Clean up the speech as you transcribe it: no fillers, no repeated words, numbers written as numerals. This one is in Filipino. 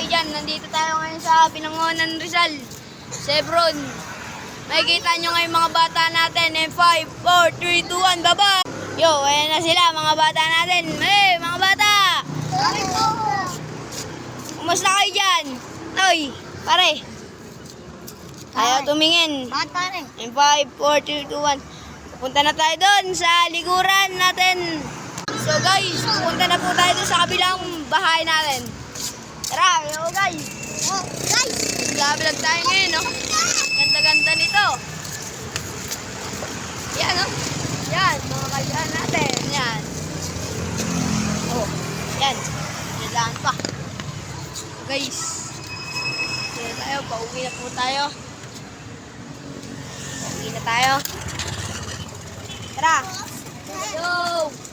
kayo dyan. Nandito tayo ngayon sa Pinangonan Rizal. Chevron. Makikita nyo ngayon mga bata natin. In 5, 4, 3, 2, 1, baba! Yo, ayan na sila mga bata natin. Hey, mga bata! Kumusta kayo dyan? Oy, pare. Ayaw tumingin. Bakit pare? In 5, 4, 3, 2, 1. Punta na tayo doon sa likuran natin. So guys, pupunta na po tayo doon sa kabilang bahay natin. Tara, yo guys. Oh, guys! Nag-vlog tayo ngayon, no? Ganda-ganda nito. Yan, no? Yan, mga kaibigan natin. Yan. Oh, yan. Kailangan pa. So guys, yan tayo. Pauwi na po tayo. Pauwi na tayo. Tara. Yo!